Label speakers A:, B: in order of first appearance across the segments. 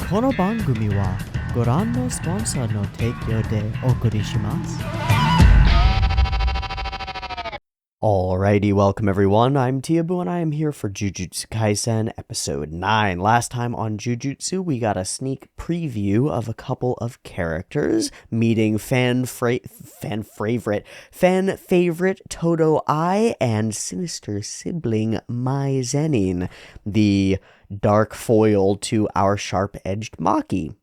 A: この番組はご覧のスポンサーの提供でお送りします。Alrighty, welcome everyone. I'm Teeaboo and I am here for Jujutsu Kaisen episode 9. Last time on Jujutsu, we got a sneak preview of a couple of characters meeting fan favorite Todo Ai and sinister sibling Mai Zenin, the dark foil to our sharp-edged Maki.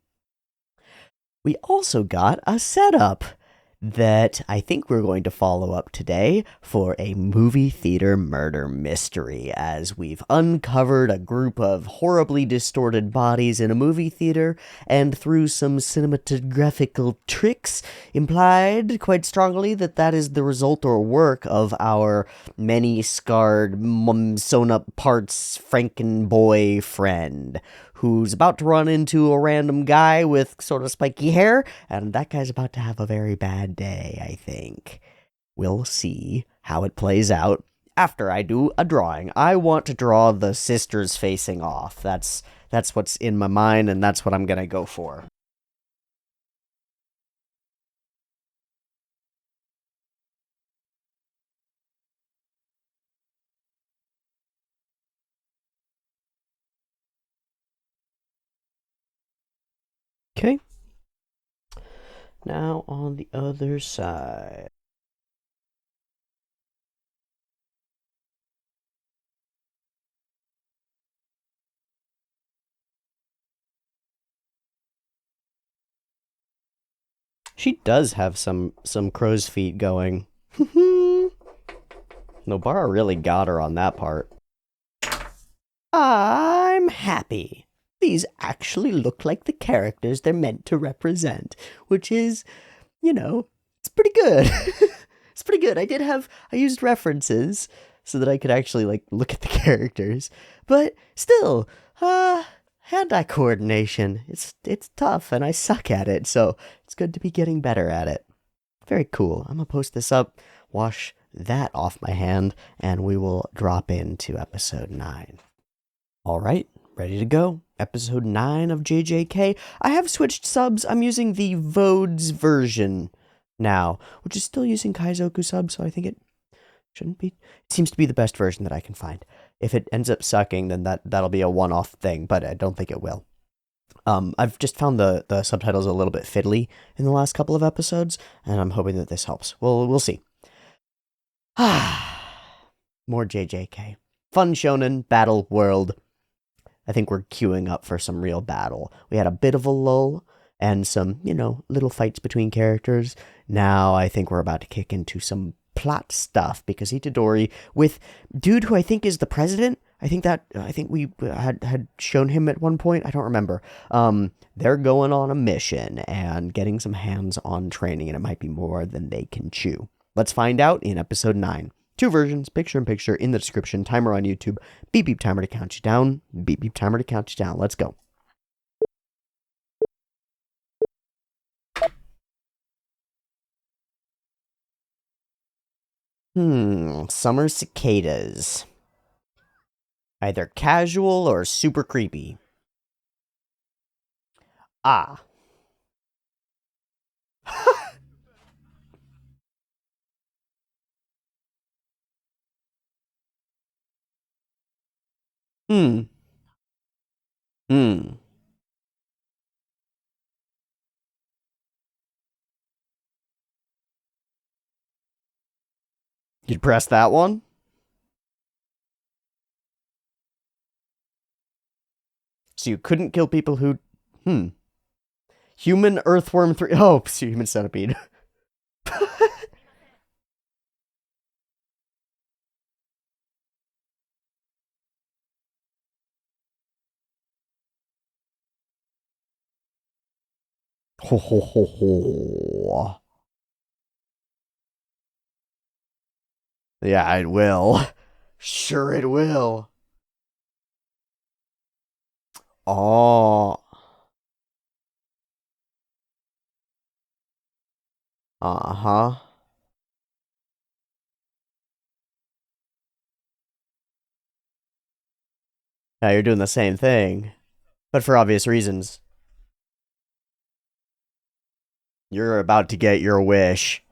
A: We also got a setup that I think we're going to follow up today for a movie theater murder mystery, as we've uncovered a group of horribly distorted bodies in a movie theater, and through some cinematographical tricks, implied quite strongly that that is the result or work of our many-scarred, sewn-up parts Frankenboy friend, who's about to run into a random guy with sort of spiky hair, and that guy's about to have a very bad day, I think. We'll see how it plays out after I do a drawing. I want to draw the sisters facing off. That's what's in my mind, and that's what I'm gonna go for. Okay. Now on the other side. She does have some crow's feet going. Nobara really got her on that part. I'm happy. These actually look like the characters they're meant to represent, which is, it's pretty good. It's pretty good. I used references so that I could actually, look at the characters. But still, hand-eye coordination, it's tough, and I suck at it, so it's good to be getting better at it. Very cool. I'm gonna post this up, wash that off my hand, and we will drop into episode 9. Alright, ready to go. Episode 9 of JJK. I have switched subs. I'm using the Vodes version now, which is still using Kaizoku subs, so I think it shouldn't be. It seems to be the best version that I can find. If it ends up sucking, then that'll be a one-off thing, but I don't think it will. I've just found the subtitles a little bit fiddly in the last couple of episodes, and I'm hoping that this helps. We'll see. More JJK. Fun shonen, battle world. I think we're queuing up for some real battle. We had a bit of a lull and some, little fights between characters. Now I think we're about to kick into some plot stuff because Itadori with dude who I think is the president. I think we had shown him at one point. I don't remember. They're going on a mission and getting some hands-on training, and it might be more than they can chew. Let's find out in episode 9. 2 versions, picture-in-picture, in the description, timer on YouTube, beep beep timer to count you down, beep beep timer to count you down. Let's go. Summer cicadas. Either casual or super creepy. Ah. Hmm. You'd press that one? So you couldn't kill people who... Human Earthworm 3... Oh, Human Centipede. Ho ho ho ho. Yeah, it will. Sure it will. Oh. Uh-huh. Yeah, you're doing the same thing. But for obvious reasons. You're about to get your wish.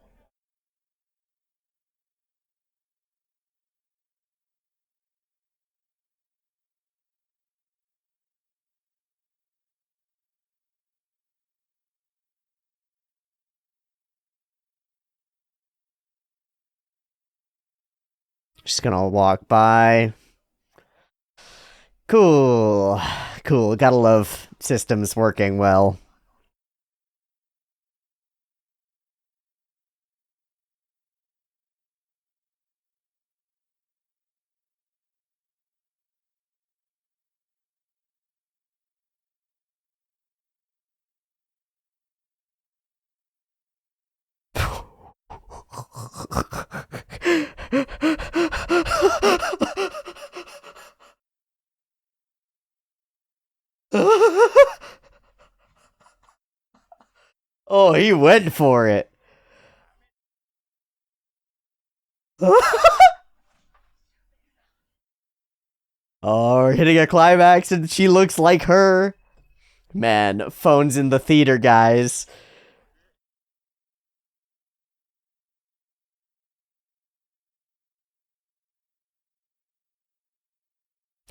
A: Just gonna walk by. Cool. Cool. Gotta love systems working well. Oh, he went for it. Oh, we're hitting a climax and she looks like her. Man, phones in the theater, guys.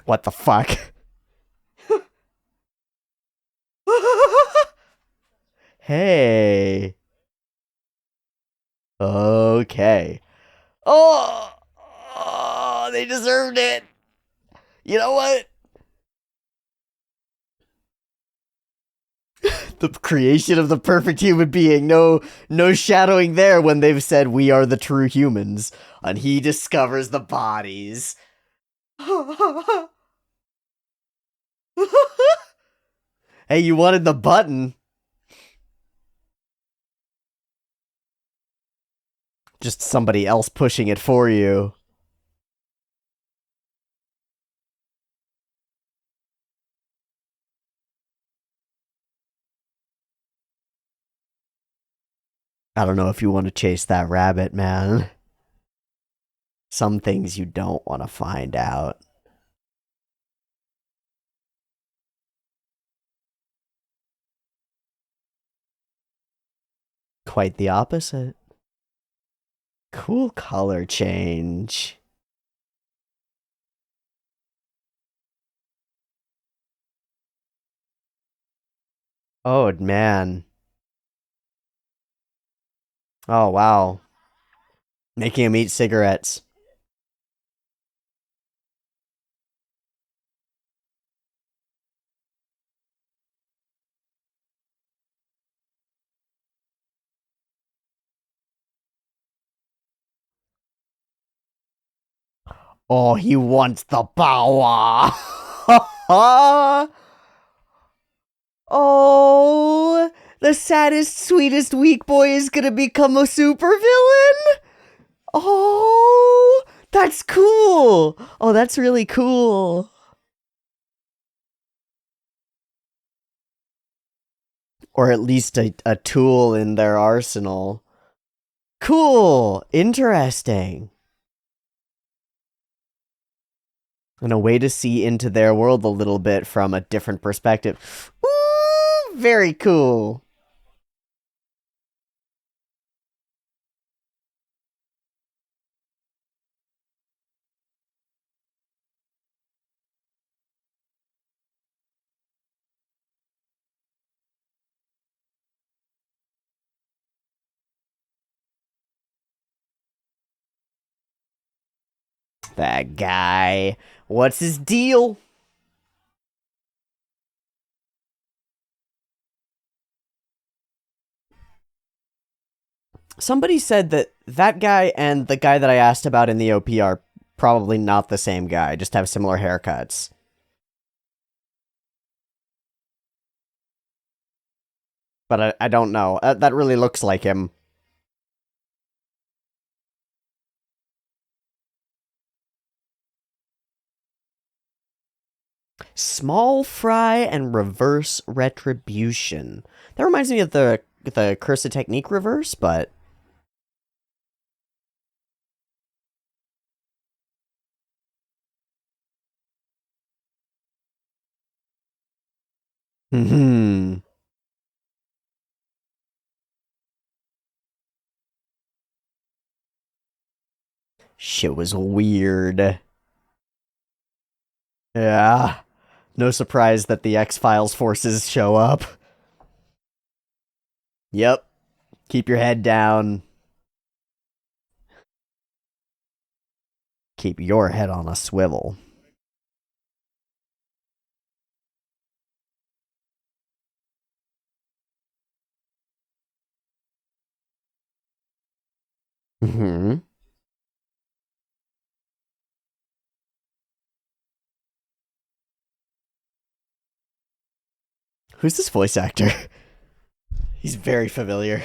A: What the fuck? Hey. Okay. Oh, oh, they deserved it. You know what? The creation of the perfect human being. No shadowing there when they've said we are the true humans. And he discovers the bodies. Hey, you wanted the button. Just somebody else pushing it for you. I don't know if you want to chase that rabbit, man. Some things you don't want to find out. Quite the opposite. Cool color change. Oh, man. Oh, wow. Making him eat cigarettes. Oh, he wants the power. Oh, the saddest, sweetest weak boy is gonna become a supervillain? Oh, that's cool. Oh, that's really cool. Or at least a tool in their arsenal. Cool. Interesting. And a way to see into their world a little bit from a different perspective. Ooh, very cool. That guy. What's his deal? Somebody said that that guy and the guy that I asked about in the OP are probably not the same guy, just have similar haircuts. But I don't know. That really looks like him. Small fry and reverse retribution. That reminds me of the Curse of Technique reverse, but hmm. Shit was weird. Yeah. No surprise that the X-Files forces show up. Yep. Keep your head down. Keep your head on a swivel. Mm-hmm. Who's this voice actor? He's very familiar.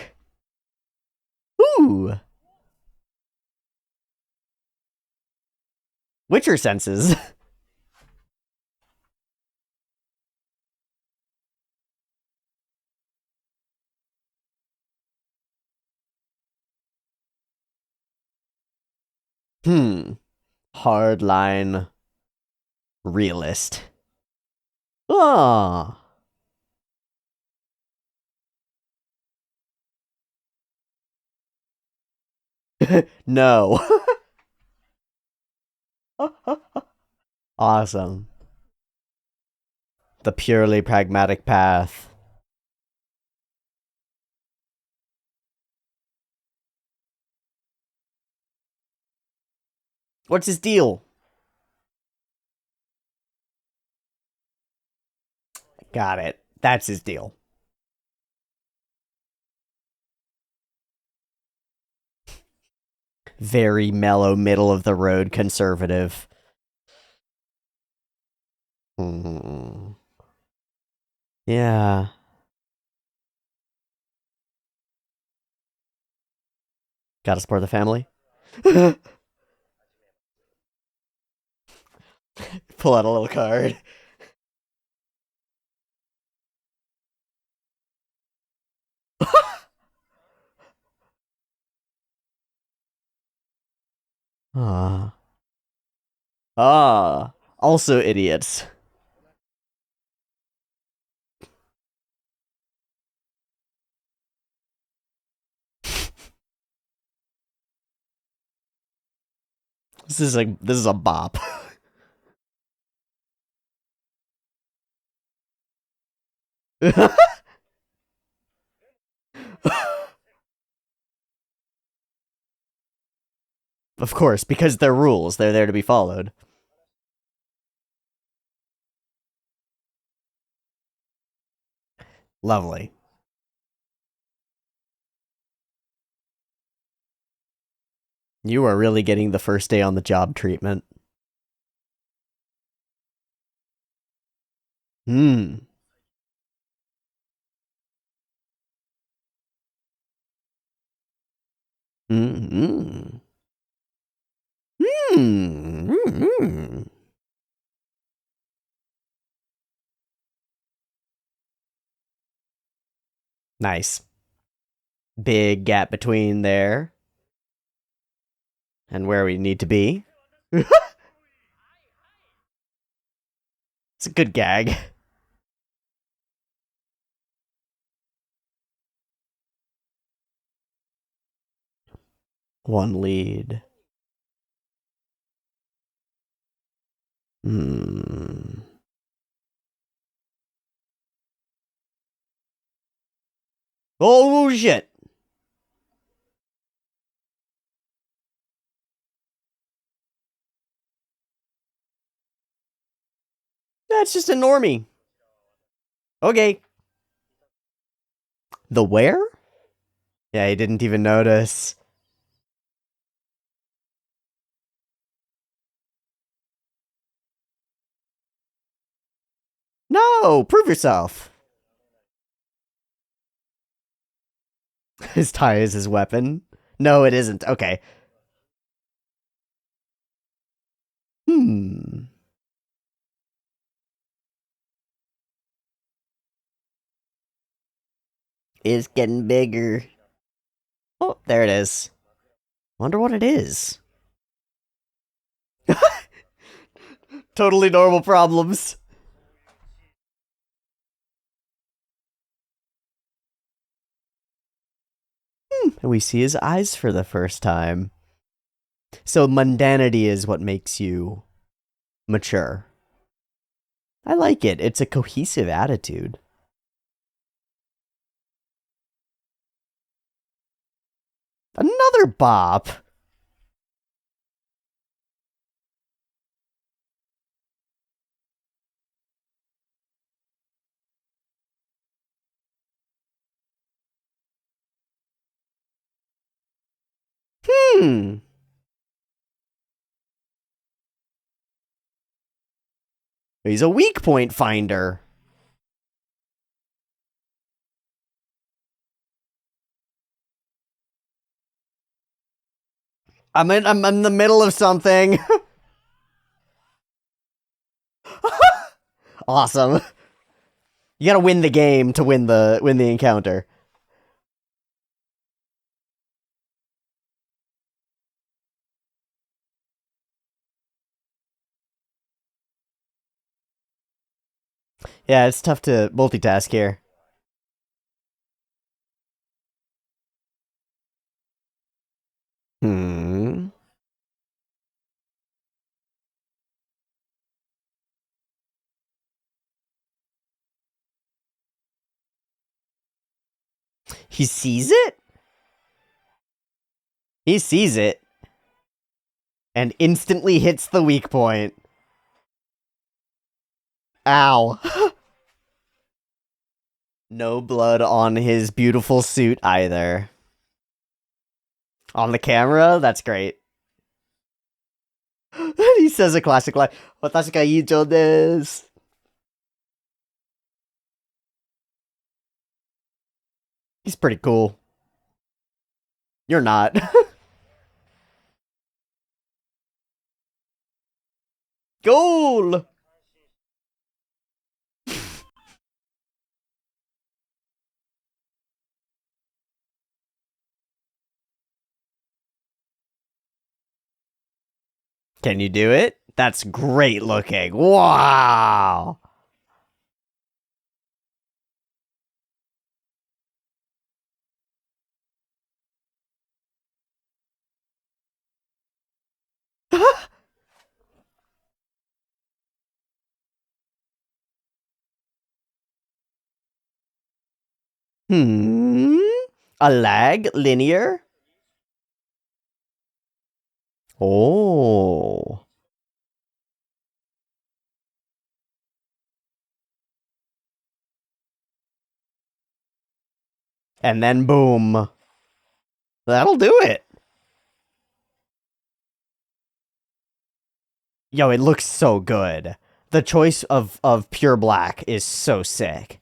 A: Ooh. Witcher senses. Hmm. Hardline realist. Ah. No. Awesome. The purely pragmatic path. What's his deal? Got it. That's his deal. Very mellow, middle of the road conservative. Mm. Yeah. Gotta support the family. Pull out a little card. Ah. Ah. Also idiots. This is a bop. Of course, because they're rules. They're there to be followed. Lovely. You are really getting the first day on the job treatment. Hmm. Hmm. Hmm. Nice. Big gap between there and where we need to be. It's a good gag. One lead. Hmm. Oh shit. That's just a normie. Okay. The where? Yeah, he didn't even notice. No, prove yourself. His tie is his weapon. No, it isn't. Okay. Hmm. It's getting bigger. Oh, there it is. Wonder what it is. Totally normal problems. And we see his eyes for the first time. So mundanity is what makes you mature. I like it. It's a cohesive attitude. Another bop. Hmm. He's a weak point finder. I'm in the middle of something. Awesome. You gotta win the game to win the encounter. Yeah, it's tough to multitask here. Hmm. He sees it? He sees it and instantly hits the weak point. Ow. No blood on his beautiful suit either. On the camera? That's great. He says a classic line. Watashi ga iijou desu. He's pretty cool. You're not. Goal! Can you do it? That's great looking. Wow! Hmm? A lag? Linear? Oh. And then boom. That'll do it. Yo, it looks so good. The choice of pure black is so sick.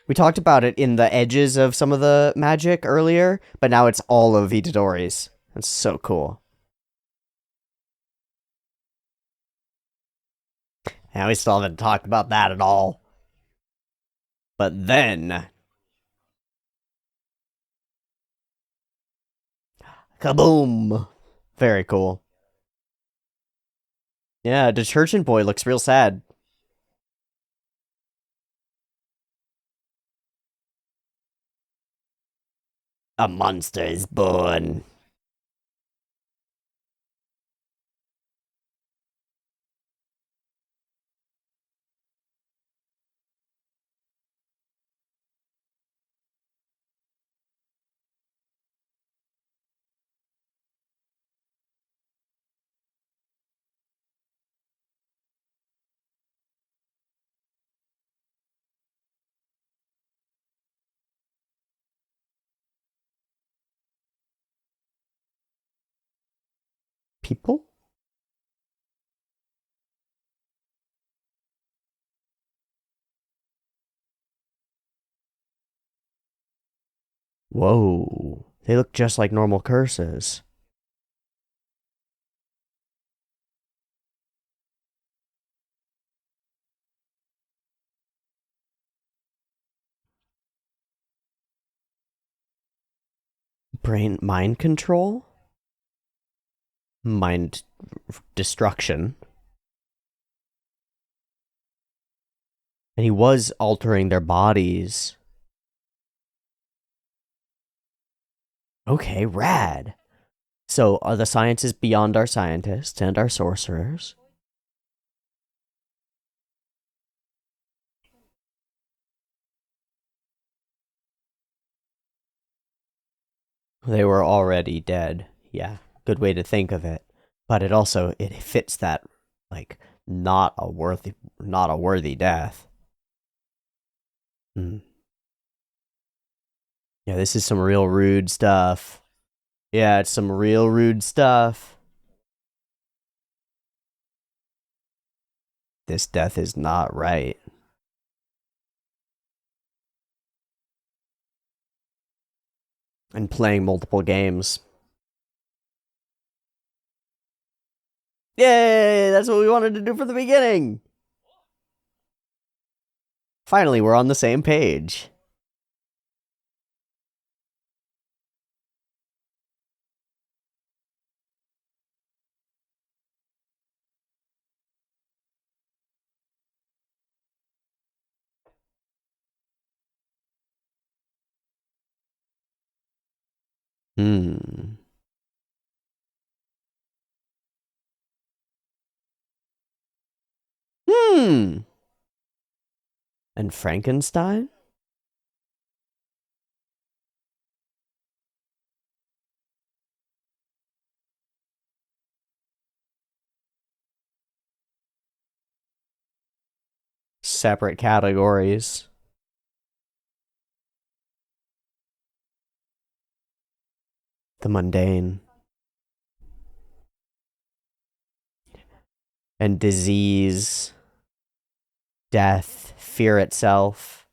A: We talked about it in the edges of some of the magic earlier, but now it's all of Itadori's. That's so cool. And we still haven't talked about that at all. But then, kaboom! Very cool. Yeah, Detergent Boy looks real sad. A monster is born. People? Whoa. They look just like normal curses. Brain mind control? Mind destruction. And he was altering their bodies. Okay, rad. So the science is beyond our scientists and our sorcerers. They were already dead. Yeah, good way to think of it. But it fits that, like, not a worthy death. Hmm. Yeah, this is some real rude stuff. Yeah, it's some real rude stuff. This death is not right. And playing multiple games. Yay! That's what we wanted to do from the beginning. Finally, we're on the same page. Hmm. Hmm. And Frankenstein? Separate categories. The mundane. And disease. Death. Fear itself.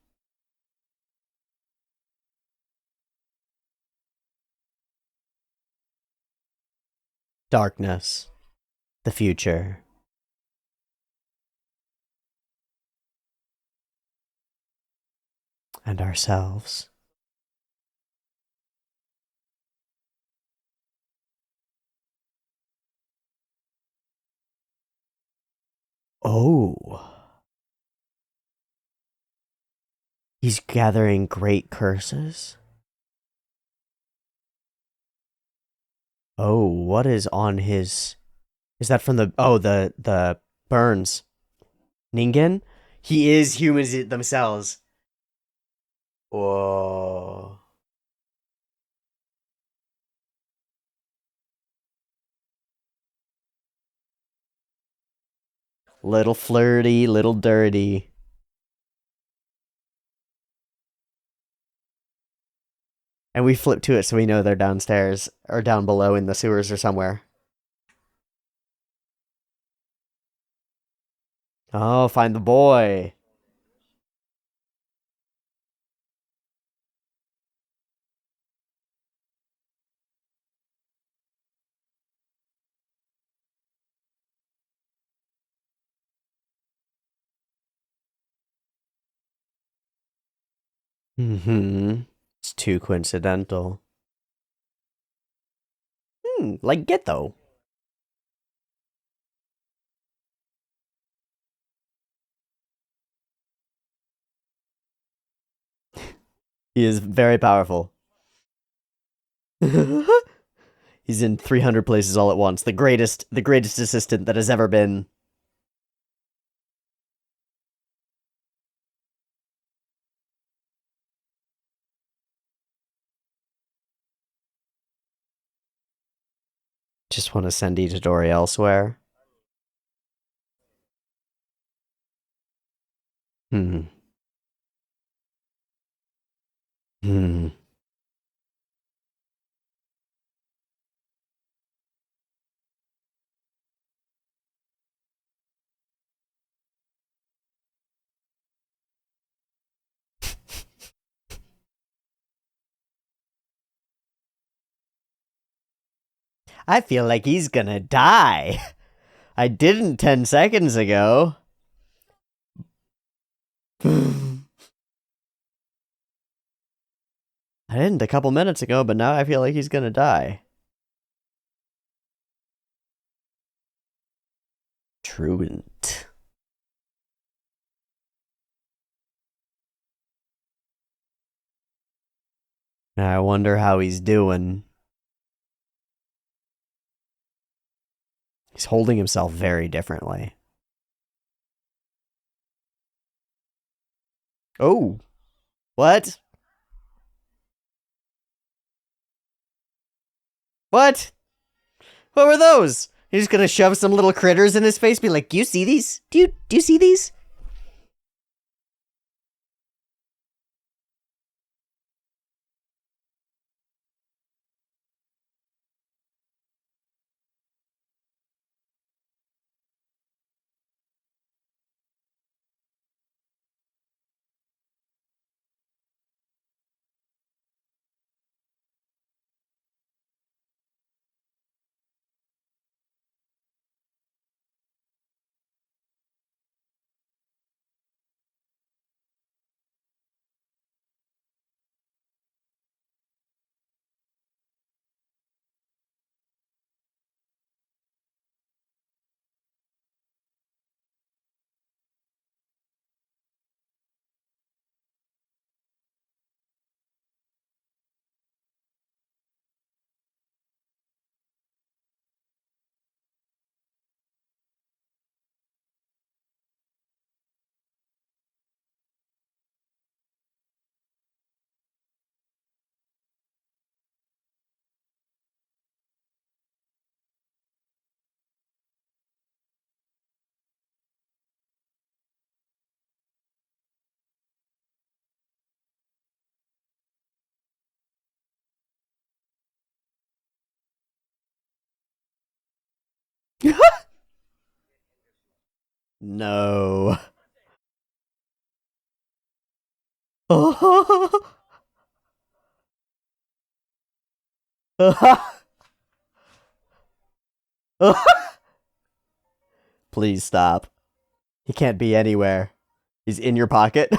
A: Darkness. The future. And ourselves. Oh. He's gathering great curses? Oh, what is on his... Is that from the... Oh, the burns. Ningen? He is humans themselves. Whoa. Little flirty, little dirty. And we flip to it so we know they're downstairs or down below in the sewers or somewhere. Oh, find the boy. Mm-hmm. It's too coincidental. Like Ghetto. He is very powerful. He's in 300 places all at once. The greatest assistant that has ever been. Just want to send Itadori elsewhere. Hmm. Hmm. I feel like he's gonna die. I didn't 10 seconds ago. I didn't a couple minutes ago, but now I feel like he's gonna die. Truant. I wonder how he's doing. He's holding himself very differently. Oh, what? What? What were those? He's gonna shove some little critters in his face, be like, "Do you see these? Do you see these?" No. Please stop. He can't be anywhere. He's in your pocket.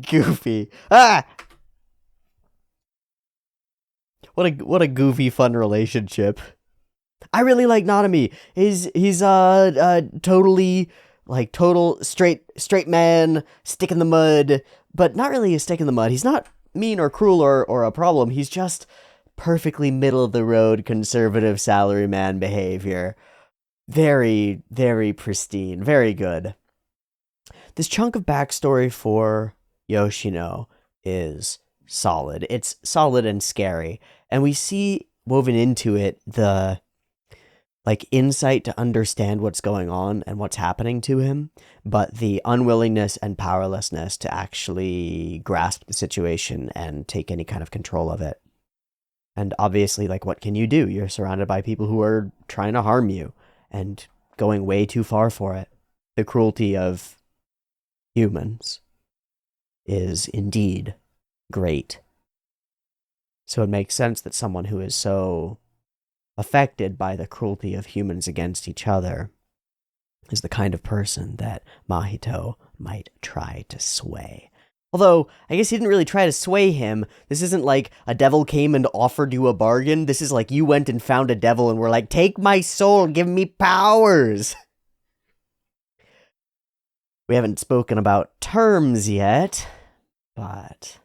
A: Goofy. Ah! What a goofy fun relationship. I really like Nanami. He's totally like total straight man, stick in the mud, but not really a stick in the mud. He's not mean or cruel or a problem. He's just perfectly middle of the road conservative salaryman behavior. Very, very pristine. Very good. This chunk of backstory for Yoshino is solid. It's solid and scary. And we see woven into it the like insight to understand what's going on and what's happening to him, but the unwillingness and powerlessness to actually grasp the situation and take any kind of control of it. And obviously, like, what can you do? You're surrounded by people who are trying to harm you and going way too far for it. The cruelty of humans is indeed great. So it makes sense that someone who is so affected by the cruelty of humans against each other is the kind of person that Mahito might try to sway. Although, I guess he didn't really try to sway him. This isn't like a devil came and offered you a bargain. This is like you went and found a devil and were like, take my soul, give me powers. We haven't spoken about terms yet, but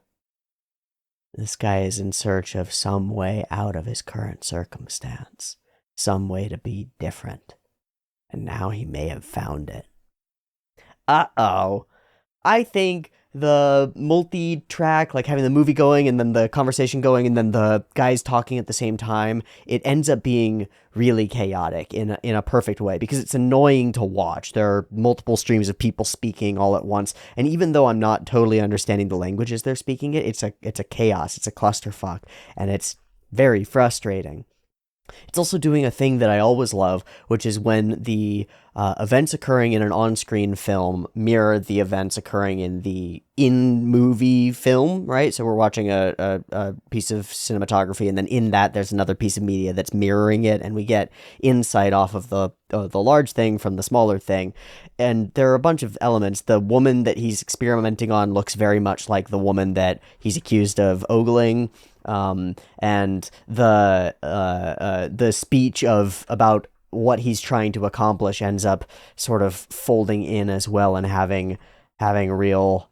A: this guy is in search of some way out of his current circumstance, some way to be different. And now he may have found it. Uh-oh. I think the multi-track, like having the movie going and then the conversation going and then the guys talking at the same time, it ends up being really chaotic in a perfect way because it's annoying to watch. There are multiple streams of people speaking all at once, and even though I'm not totally understanding the languages they're speaking it's a chaos, it's a clusterfuck, and it's very frustrating. It's also doing a thing that I always love, which is when the events occurring in an on-screen film mirror the events occurring in the in-movie film, right? So we're watching a piece of cinematography, and then in that there's another piece of media that's mirroring it, and we get insight off of the large thing from the smaller thing. And there are a bunch of elements. The woman that he's experimenting on looks very much like the woman that he's accused of ogling. And the speech of about what he's trying to accomplish ends up sort of folding in as well and having real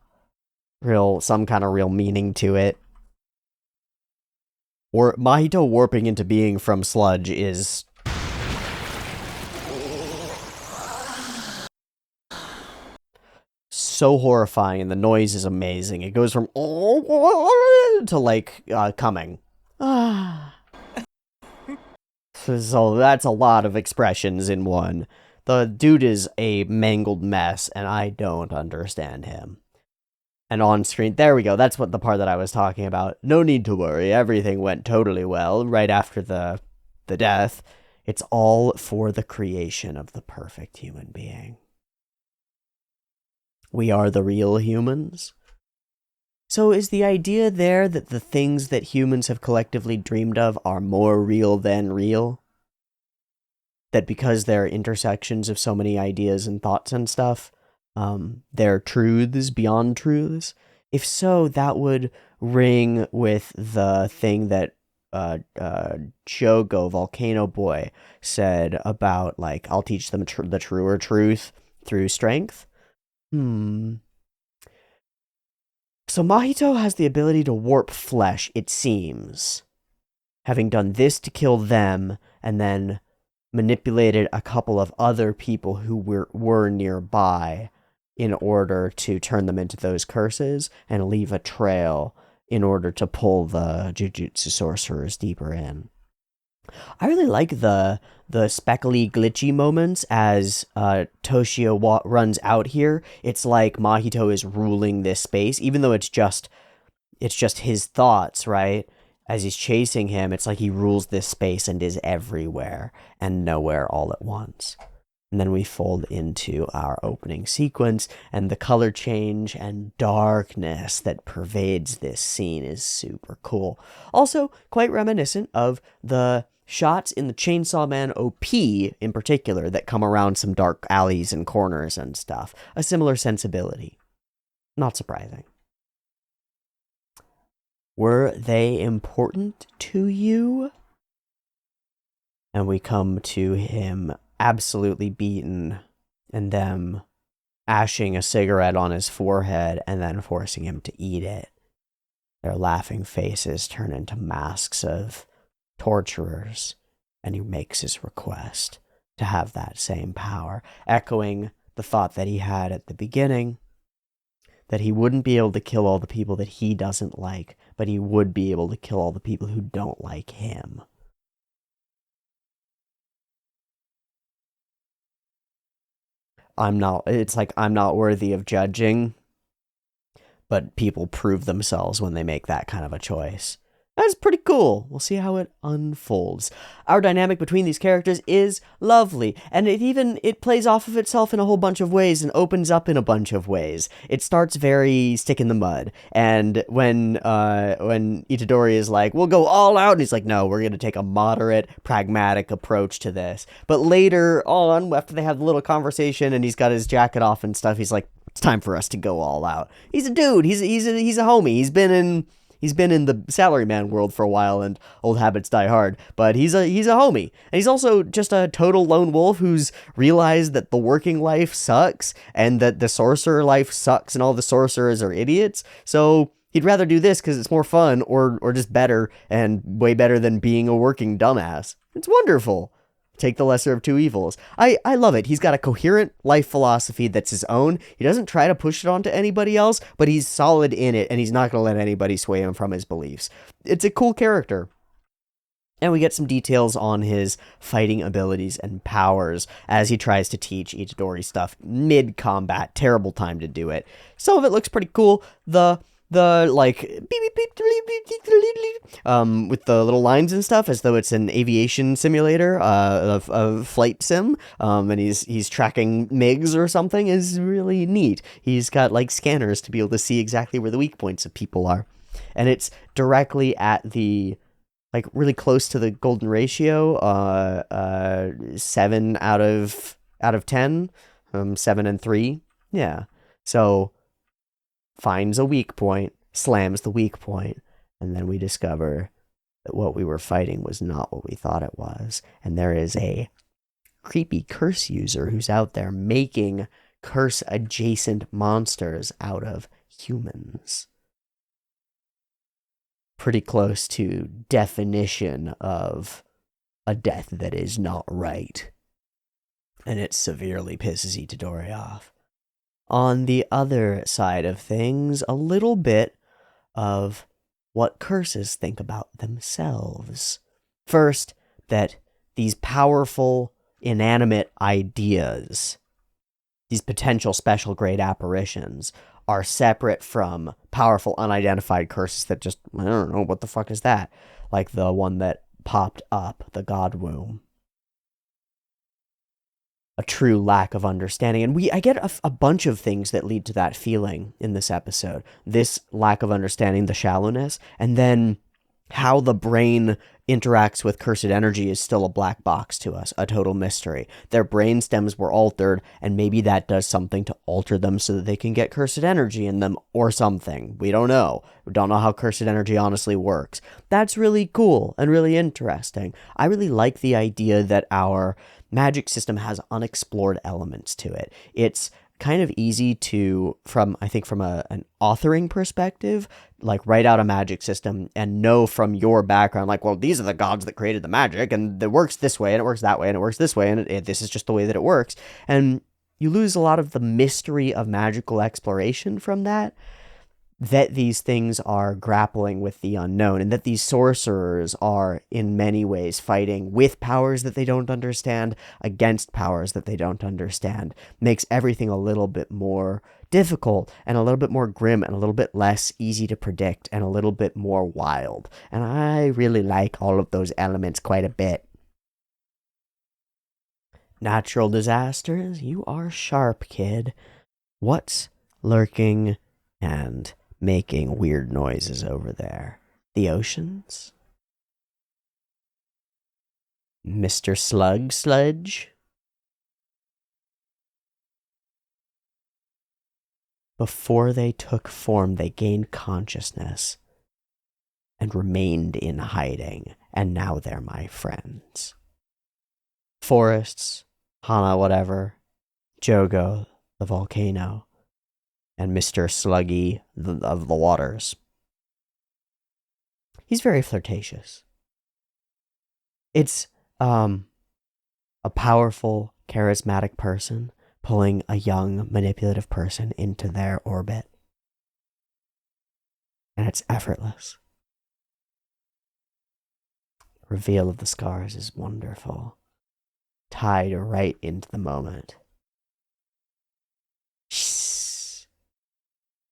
A: some kind of real meaning to it. Or Mahito warping into being from sludge is so horrifying, and the noise is amazing. It goes from to like coming. So that's a lot of expressions in one. The dude is a mangled mess, and I don't understand him. And on screen, there we go. That's what the part that I was talking about. No need to worry. Everything went totally well right after the death. It's all for the creation of the perfect human being. We are the real humans. So is the idea there that the things that humans have collectively dreamed of are more real than real? That because they're intersections of so many ideas and thoughts and stuff, they're truths beyond truths? If so, that would ring with the thing that Jogo, Volcano Boy, said about, like, I'll teach them the truer truth through strength. So Mahito has the ability to warp flesh, it seems. Having done this to kill them, and then manipulated a couple of other people who were nearby in order to turn them into those curses and leave a trail in order to pull the Jujutsu sorcerers deeper in. I really like the speckly, glitchy moments as Toshio runs out here. It's like Mahito is ruling this space, even though it's just his thoughts, right? As he's chasing him, it's like he rules this space and is everywhere and nowhere all at once. And then we fold into our opening sequence, and the color change and darkness that pervades this scene is super cool. Also, quite reminiscent of the shots in the Chainsaw Man OP in particular that come around some dark alleys and corners and stuff. A similar sensibility. Not surprising. Were they important to you? And we come to him absolutely beaten, and them ashing a cigarette on his forehead and then forcing him to eat it. Their laughing faces turn into masks of torturers, and he makes his request to have that same power, echoing the thought that he had at the beginning, that he wouldn't be able to kill all the people that he doesn't like, but he would be able to kill all the people who don't like him. It's like, I'm not worthy of judging, but people prove themselves when they make that kind of a choice. That's pretty cool. We'll see how it unfolds. Our dynamic between these characters is lovely, and it plays off of itself in a whole bunch of ways and opens up in a bunch of ways. It starts very stick in the mud, and when Itadori is like, we'll go all out, and he's like, no, we're going to take a moderate, pragmatic approach to this. But later on, after they have the little conversation and he's got his jacket off and stuff, he's like, it's time for us to go all out. He's a dude. He's a homie. He's been in the salaryman world for a while, and old habits die hard, but he's a homie. And he's also just a total lone wolf who's realized that the working life sucks, and that the sorcerer life sucks, and all the sorcerers are idiots. So he'd rather do this because it's more fun, or just better, and way better than being a working dumbass. It's wonderful. Take the lesser of two evils. I love it. He's got a coherent life philosophy that's his own. He doesn't try to push it onto anybody else, but he's solid in it, and he's not going to let anybody sway him from his beliefs. It's a cool character. And we get some details on his fighting abilities and powers as he tries to teach Itadori stuff mid-combat. Terrible time to do it. Some of it looks pretty cool. The like with the little lines and stuff, as though it's an aviation simulator of flight sim, and he's tracking MiGs or something, is really neat. He's got like scanners to be able to see exactly where the weak points of people are, and it's directly at the, like, really close to the golden ratio, 7 out of 10, 7 and 3, yeah. So finds a weak point, slams the weak point, and then we discover that what we were fighting was not what we thought it was. And there is a creepy curse user who's out there making curse-adjacent monsters out of humans. pretty close to definition of a death that is not right. And it severely pisses Itadori off. On the other side of things, a little bit of what curses think about themselves. First, that these powerful, inanimate ideas, these potential special grade apparitions, are separate from powerful, unidentified curses that just, I don't know, what the fuck is that? Like the one that popped up, the God Womb. A true lack of understanding. And I get a bunch of things that lead to that feeling in this episode. This lack of understanding, the shallowness, and then how the brain interacts with cursed energy is still a black box to us, a total mystery. Their brain stems were altered, and maybe that does something to alter them so that they can get cursed energy in them or something. We don't know. We don't know how cursed energy honestly works. That's really cool and really interesting. I really like the idea that our magic system has unexplored elements to it. It's kind of easy to, from an authoring perspective, like write out a magic system and know from your background, like, well, these are the gods that created the magic, and it works this way, and it works that way, and it works this way, and this is just the way that it works. And you lose a lot of the mystery of magical exploration from that these things are grappling with the unknown, and that these sorcerers are in many ways fighting with powers that they don't understand against powers that they don't understand, makes everything a little bit more difficult and a little bit more grim and a little bit less easy to predict and a little bit more wild. And I really like all of those elements quite a bit. Natural disasters, you are sharp, kid. What's lurking and making weird noises over there? The oceans? Mr. Sludge? Before they took form, they gained consciousness and remained in hiding, and now they're my friends. Forests, Hana whatever, Jogo, the volcano, and Mr. Sluggy of the waters. He's very flirtatious. It's a powerful, charismatic person pulling a young, manipulative person into their orbit. And it's effortless. Reveal of the scars is wonderful. Tied right into the moment.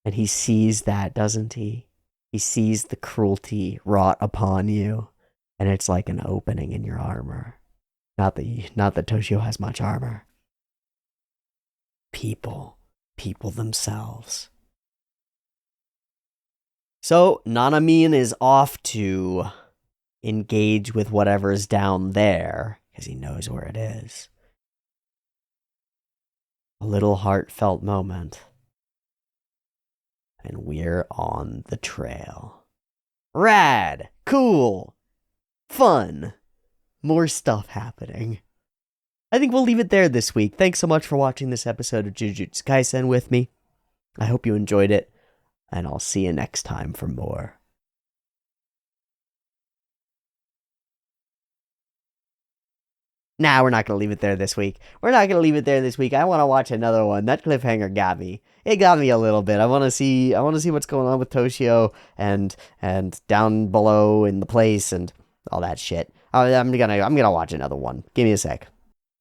A: And he sees that, doesn't he? He sees the cruelty wrought upon you, and it's like an opening in your armor. Not that Toshio has much armor. People themselves. So Nanamin is off to engage with whatever's down there, because he knows where it is. A little heartfelt moment. And we're on the trail. Rad! Cool! Fun! More stuff happening. I think we'll leave it there this week. Thanks so much for watching this episode of Jujutsu Kaisen with me. I hope you enjoyed it, and I'll see you next time for more. Nah, we're not going to leave it there this week. I want to watch another one. That cliffhanger got me. It got me a little bit. I want to see what's going on with Toshio and down below in the place and all that shit. I'm going to watch another one. Give me a sec.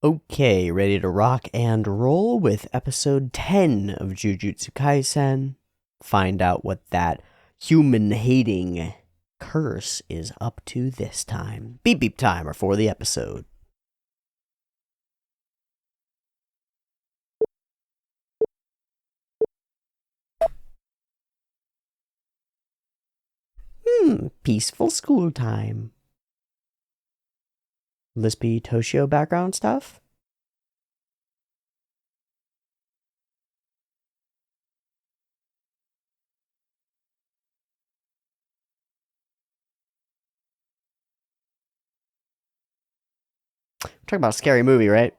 A: Okay, ready to rock and roll with episode 10 of Jujutsu Kaisen. Find out what that human-hating curse is up to this time. Beep beep timer for the episode. Peaceful school time. Lispy Toshio background stuff? We're talking about a scary movie, right?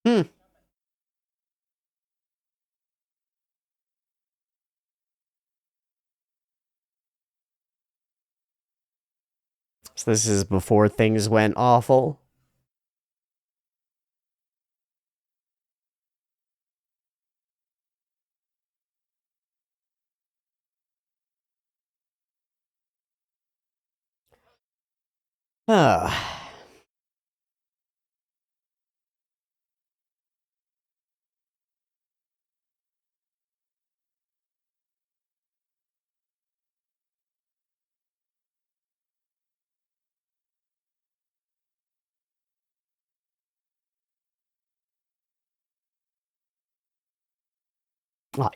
A: Hmm. So this is before things went awful. Ah.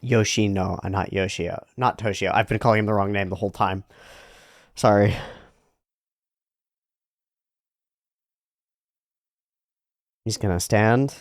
A: Yoshi, no, not Yoshio. Not Toshio. I've been calling him the wrong name the whole time. Sorry. He's gonna stand.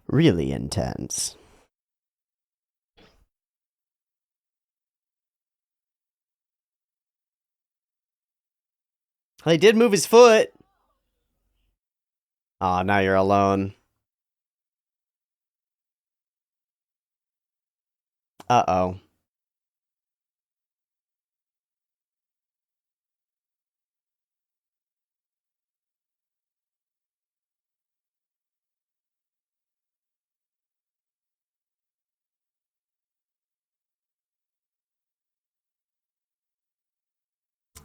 A: Really intense. He did move his foot. Aw, now you're alone. Uh-oh.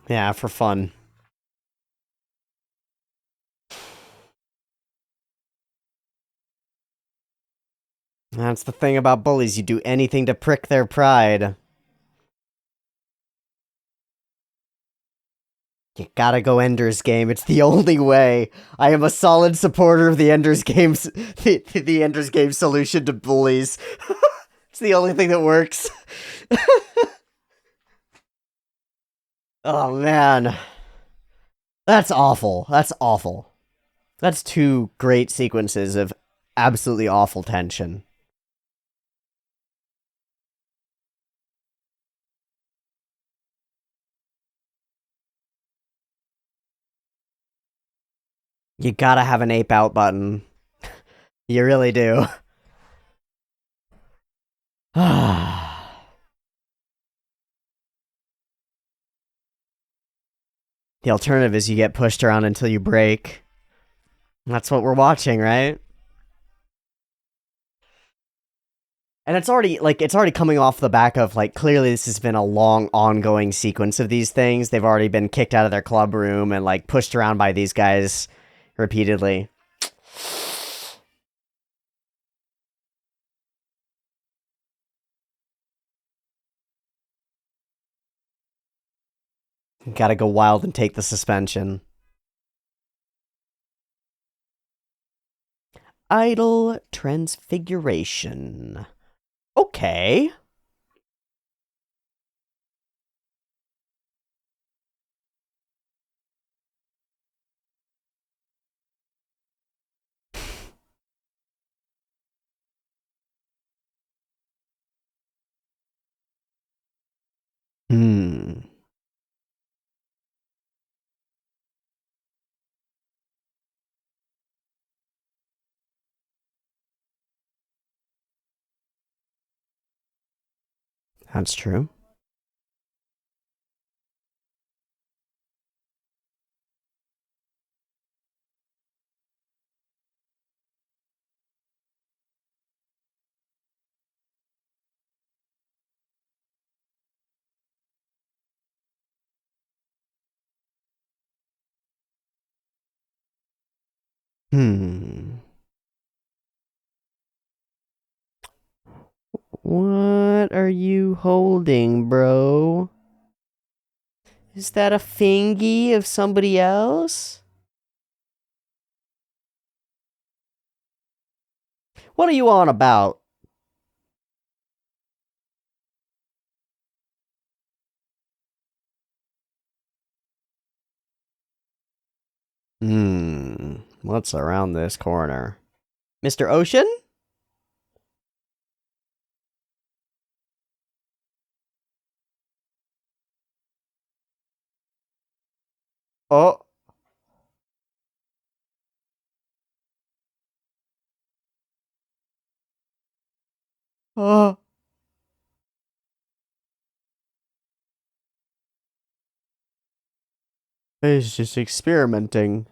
A: Yeah, for fun. That's the thing about bullies. You do anything to prick their pride. You gotta go Ender's Game. It's the only way. I am a solid supporter of the Ender's Game's the Ender's Game solution to bullies. It's the only thing that works. Oh man. That's awful. That's awful. That's two great sequences of absolutely awful tension. You gotta have an ape out button. You really do. The alternative is you get pushed around until you break. That's what we're watching, right? And it's already coming off the back of, like, clearly this has been a long, ongoing sequence of these things. They've already been kicked out of their club room and, like, pushed around by these guys repeatedly. Gotta go wild and take the suspension. Idle transfiguration. Okay. Hmm. That's true. Hmm. What are you holding, bro? Is that a fingy of somebody else? What are you on about? What's around this corner? Mr. Ocean? Oh. Oh. He's just experimenting.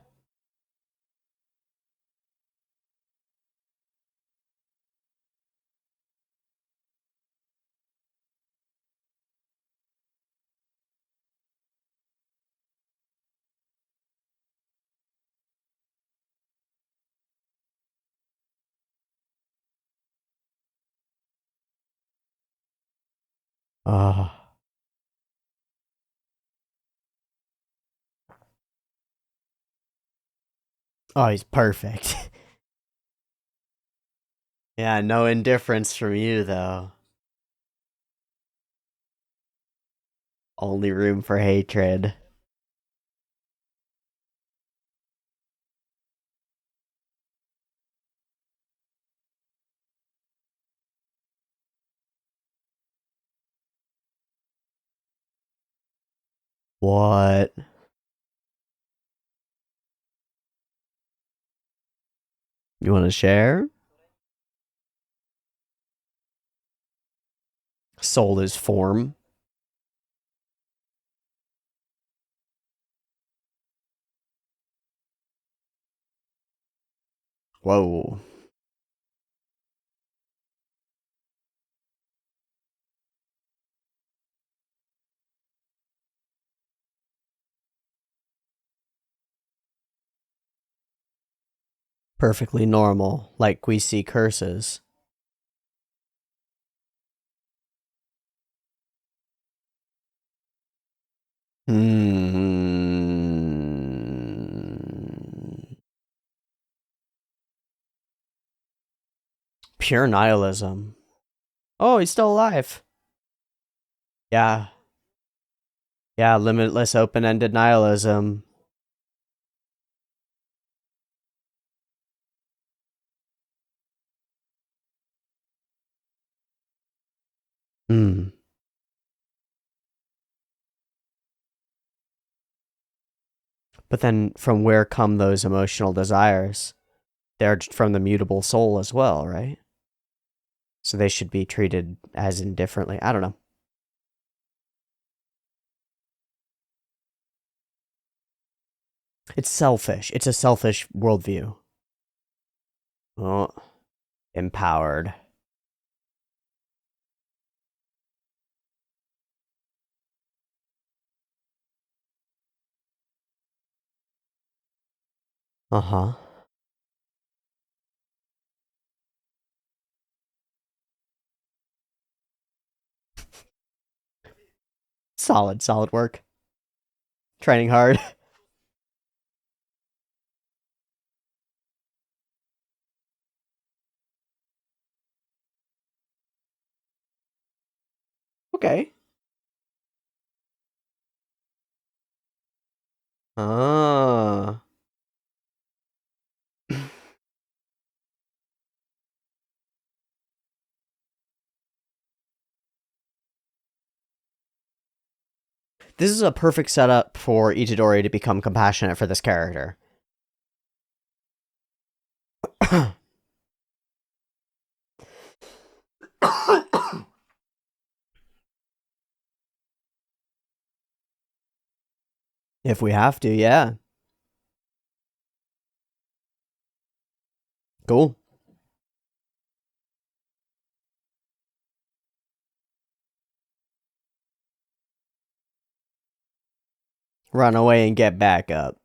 A: Ah. Oh, he's perfect. Yeah, no indifference from you, though. Only room for hatred. What? You want to share? Soul is form. Whoa. Perfectly normal, like we see curses. Hmm. Pure nihilism. Oh, he's still alive. Yeah. Yeah, limitless open-ended nihilism. Hmm. But then from where come those emotional desires? They're from the mutable soul as well, right? So they should be treated as indifferently. I don't know. It's selfish. It's a selfish worldview. Oh, empowered. Uh-huh. Solid work. Training hard. Okay. Ah. This is a perfect setup for Itadori to become compassionate for this character. If we have to, yeah. Cool. Run away and get back up.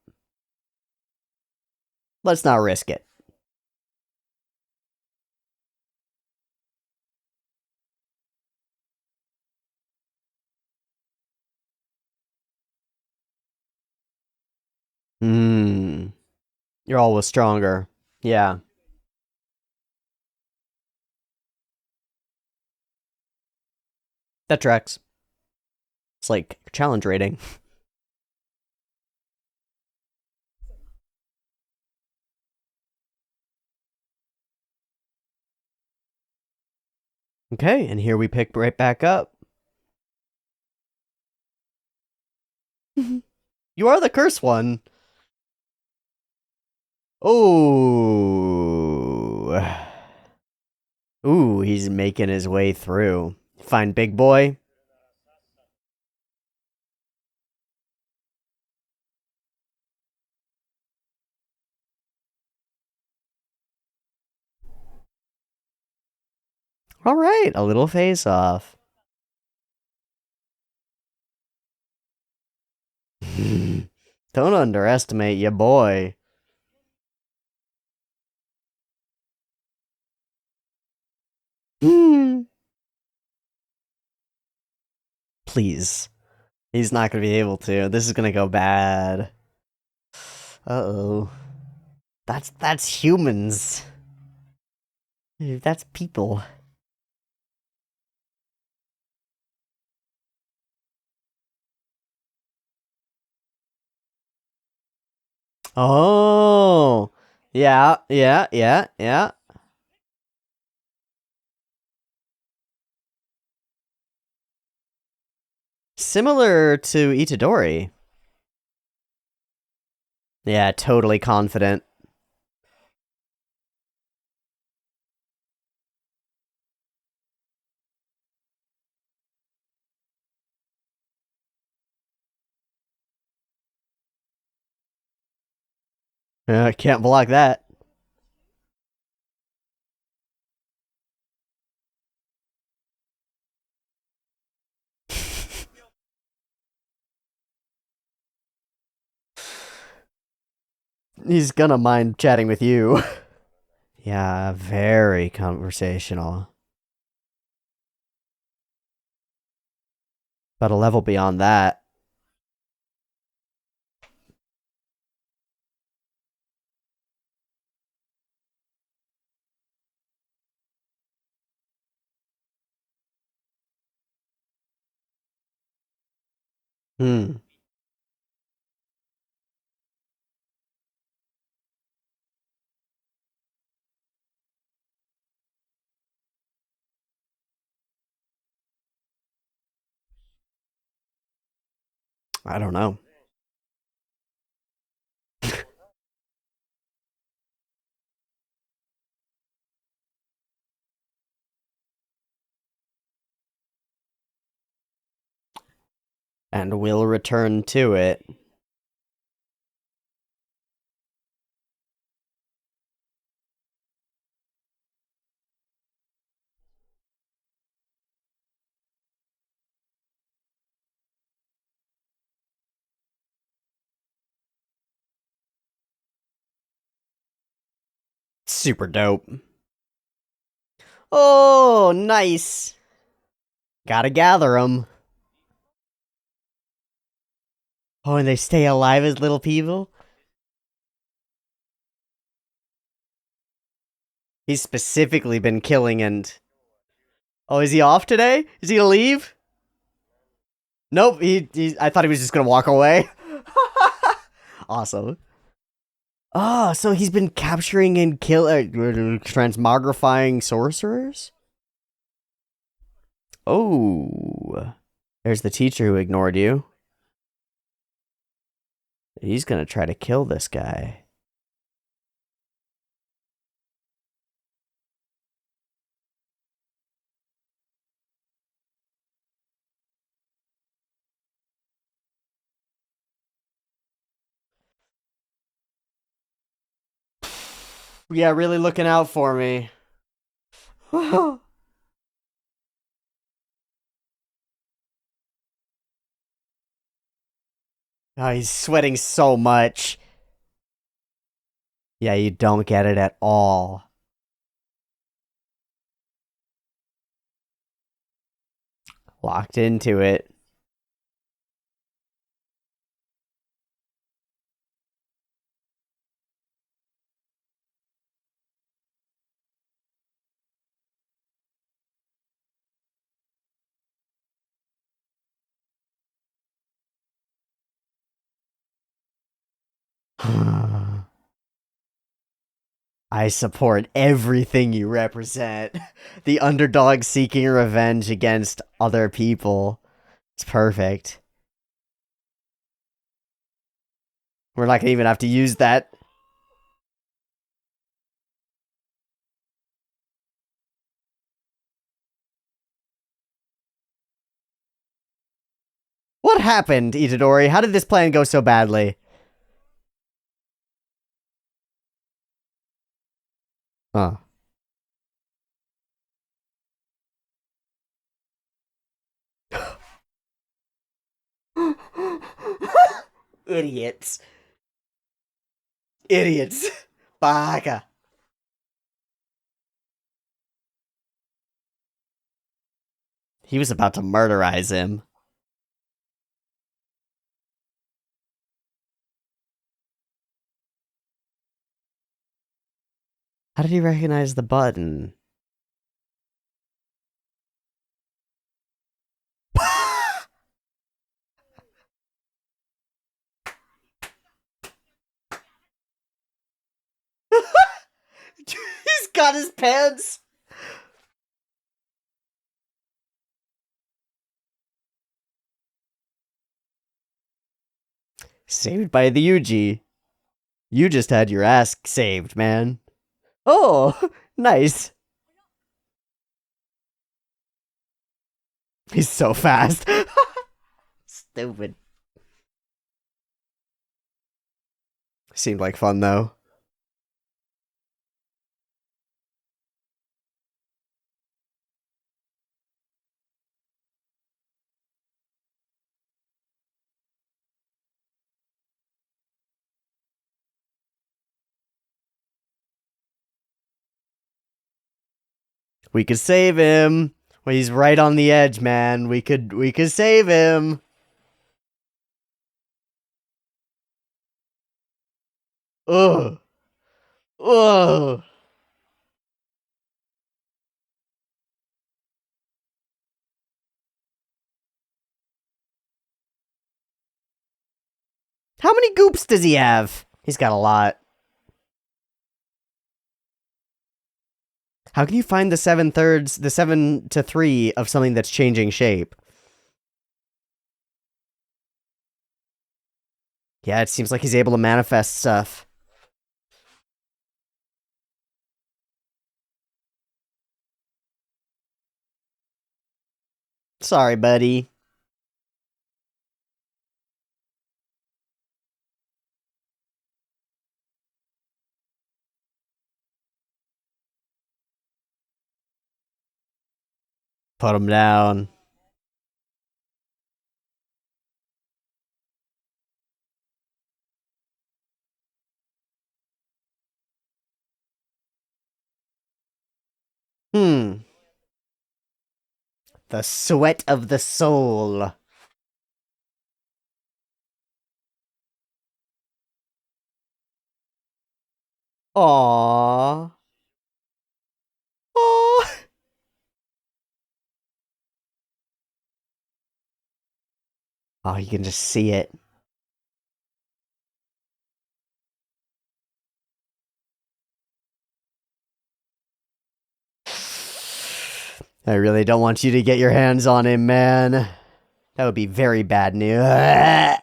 A: Let's not risk it. Hmm. You're always stronger. Yeah. That tracks. It's like challenge rating. Okay, and here we pick right back up. You are the cursed one. Oh. Ooh, he's making his way through. Fine, big boy. All right, a little face off. Don't underestimate your boy. Please. He's not going to be able to. This is going to go bad. Uh-oh. That's humans. That's people. Oh. Yeah, yeah, yeah, yeah. Similar to Itadori. Yeah, totally confident. Can't block that. He's gonna mind chatting with you. Yeah, very conversational. But a level beyond that. Hmm. I don't know. And we'll return to it. Super dope. Oh, nice. Gotta gather them. Oh, and they stay alive as little people? He's specifically been killing and... Oh, is he off today? Is he gonna leave? Nope, I thought he was just gonna walk away. Awesome. Oh, so he's been capturing and transmogrifying sorcerers? Oh. There's the teacher who ignored you. He's gonna try to kill this guy. Yeah, really looking out for me. Oh, he's sweating so much. Yeah, you don't get it at all. Locked into it. I support everything you represent. The underdog seeking revenge against other people. It's perfect. We're not gonna even have to use that. What happened, Itadori? How did this plan go so badly? Huh. Idiots. Idiots. Baka. He was about to murderize him. How did he recognize the button? He's got his pants. Saved by the Yuji. You just had your ass saved, man. Oh, nice. He's so fast. Stupid. Seemed like fun, though. We could save him. Well, he's right on the edge, man. We could save him. Ugh. Ugh. How many goops does he have? He's got a lot. How can you find the 7/3, the 7 to 3 of something that's changing shape? Yeah, it seems like he's able to manifest stuff. Sorry, buddy. Put him down. Hmm. The sweat of the soul. Aww. Aww. Oh, you can just see it. I really don't want you to get your hands on him, man. That would be very bad news.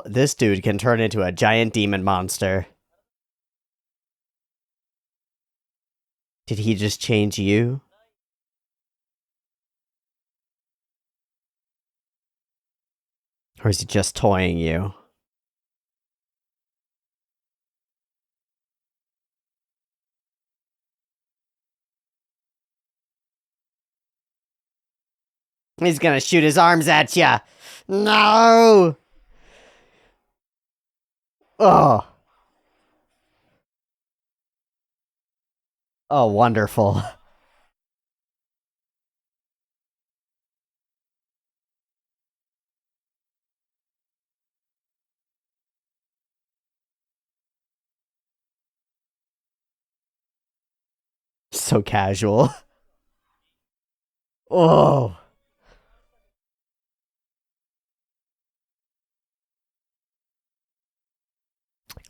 A: This dude can turn into a giant demon monster. Did he just change you? Or is he just toying you? He's gonna shoot his arms at ya! No! Oh. Oh, wonderful. So casual. Oh.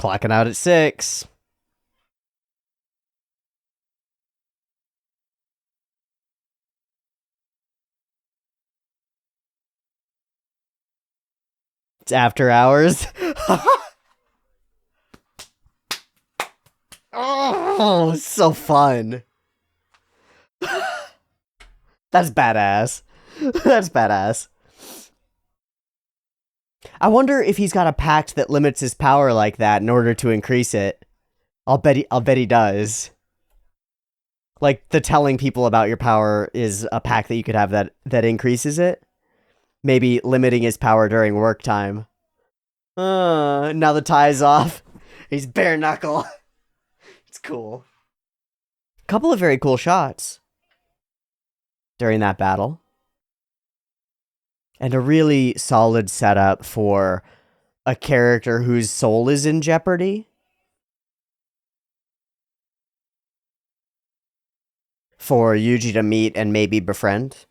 A: Clocking out at 6. It's after hours. Oh, so fun. That's badass. That's badass. I wonder if he's got a pact that limits his power like that in order to increase it. I'll bet he does. Like the telling people about your power is a pact that you could have that increases it. Maybe limiting his power during work time. Now the tie's off. He's bare knuckle. It's cool. Couple of very cool shots during that battle. And a really solid setup for a character whose soul is in jeopardy. For Yuji to meet and maybe befriend.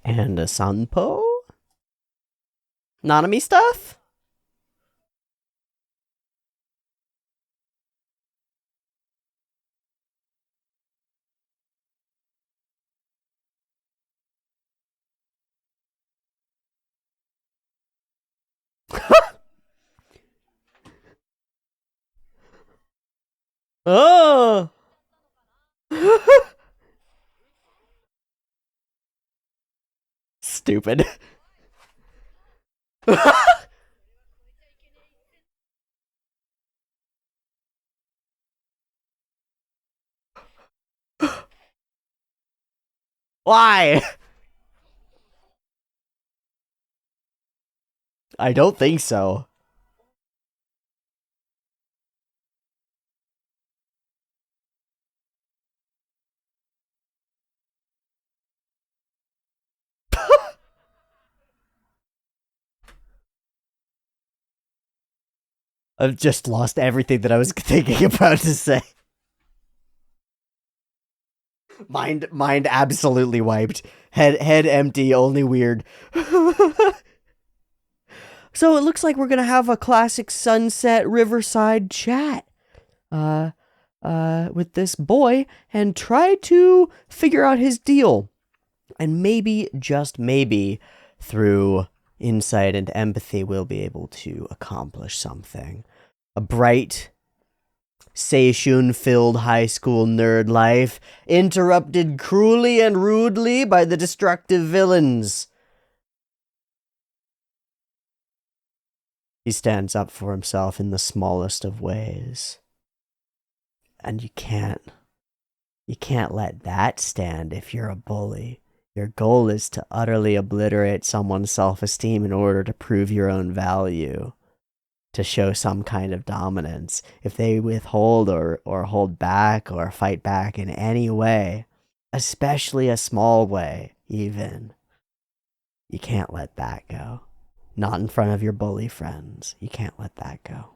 A: And a Sanpo? Nanami stuff? Oh! Stupid. Why? I don't think so. I've just lost everything that I was thinking about to say. Mind absolutely wiped. Head empty, only weird. So it looks like we're gonna have a classic sunset riverside chat. With this boy and try to figure out his deal. And maybe, just maybe, through insight and empathy, we'll be able to accomplish something. A bright, seishun-filled high school nerd life, interrupted cruelly and rudely by the destructive villains. He stands up for himself in the smallest of ways. And you can't let that stand if you're a bully. Your goal is to utterly obliterate someone's self-esteem in order to prove your own value. To show some kind of dominance. If they withhold or hold back or fight back in any way, especially a small way, even, you can't let that go. Not in front of your bully friends. You can't let that go.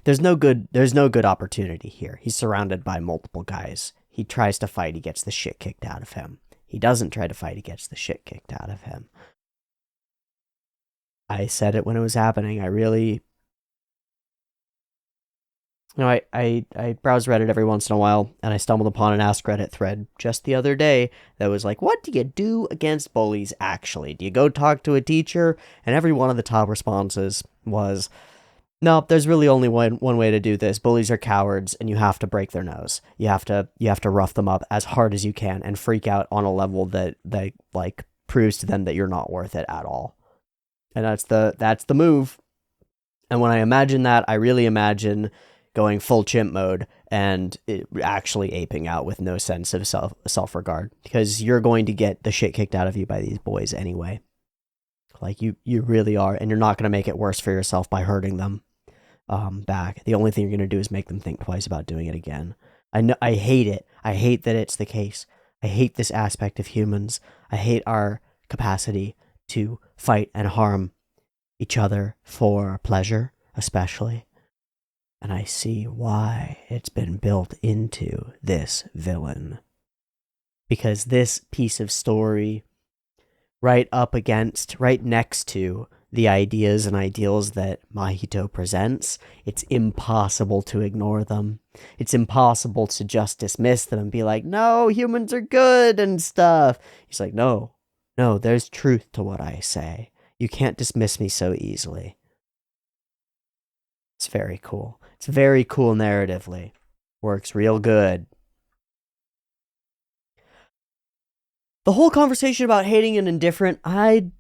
A: There's no good opportunity here. He's surrounded by multiple guys. He tries to fight, he gets the shit kicked out of him. He doesn't try to fight, he gets the shit kicked out of him. I said it when it was happening. I really... I browse Reddit every once in a while, and I stumbled upon an Ask Reddit thread just the other day that was like, what do you do against bullies, actually? Do you go talk to a teacher? And every one of the top responses was... No, there's really only one way to do this. Bullies are cowards, and you have to break their nose. You have to rough them up as hard as you can and freak out on a level that like proves to them that you're not worth it at all. And that's the move. And when I imagine that, I really imagine going full chimp mode and actually aping out with no sense of self-regard, because you're going to get the shit kicked out of you by these boys anyway. Like, you really are, and you're not going to make it worse for yourself by hurting them back. The only thing you're going to do is make them think twice about doing it again. I hate it. I hate that it's the case. I hate this aspect of humans. I hate our capacity to fight and harm each other for pleasure, especially. And I see why it's been built into this villain. Because this piece of story, right next to the ideas and ideals that Mahito presents, it's impossible to ignore them. It's impossible to just dismiss them and be like, no, humans are good and stuff. He's like, no, there's truth to what I say. You can't dismiss me so easily. It's very cool. It's very cool narratively. Works real good. The whole conversation about hating and indifferent, I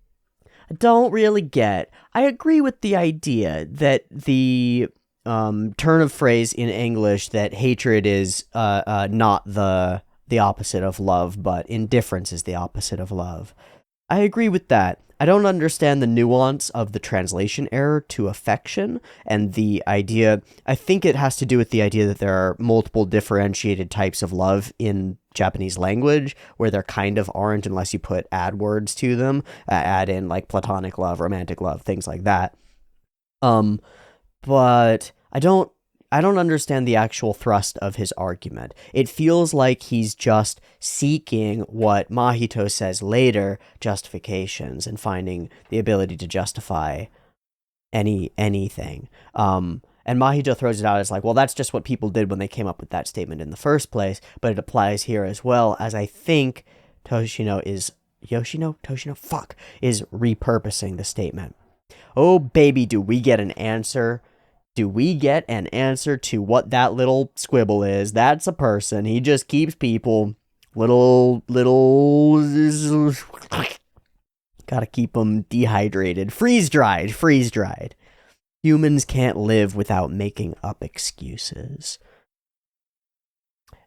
A: don't really get. I agree with the idea that the turn of phrase in English that hatred is not the opposite of love, but indifference is the opposite of love. I agree with that. I don't understand the nuance of the translation error to affection and the idea. I think it has to do with the idea that there are multiple differentiated types of love in Japanese language, where there kind of aren't unless you put add words to them, add in like platonic love, romantic love, things like that. But I don't understand the actual thrust of his argument. It feels like he's just seeking what Mahito says later, justifications, and finding the ability to justify anything. And Mahito throws it out as like, well, that's just what people did when they came up with that statement in the first place, but it applies here as well, as I think Toshino is repurposing the statement. Oh, baby, do we get an answer? Do we get an answer to what that little squibble is? That's a person. He just keeps people little gotta keep them dehydrated, freeze-dried. Humans can't live without making up excuses.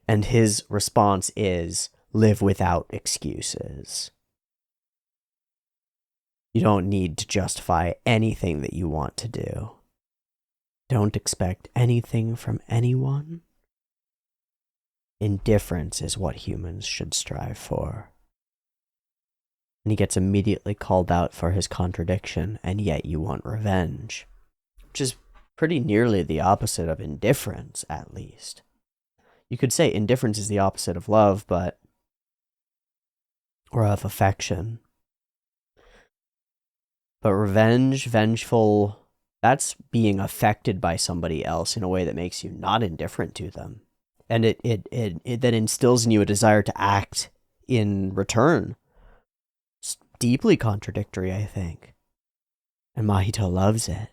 A: And his response is, live without excuses. You don't need to justify anything that you want to do. Don't expect anything from anyone. Indifference is what humans should strive for. And he gets immediately called out for his contradiction, and yet you want revenge. Which is pretty nearly the opposite of indifference, at least. You could say indifference is the opposite of love, or of affection. But revenge, vengeful, that's being affected by somebody else in a way that makes you not indifferent to them. And it then instills in you a desire to act in return. It's deeply contradictory, I think. And Mahito loves it.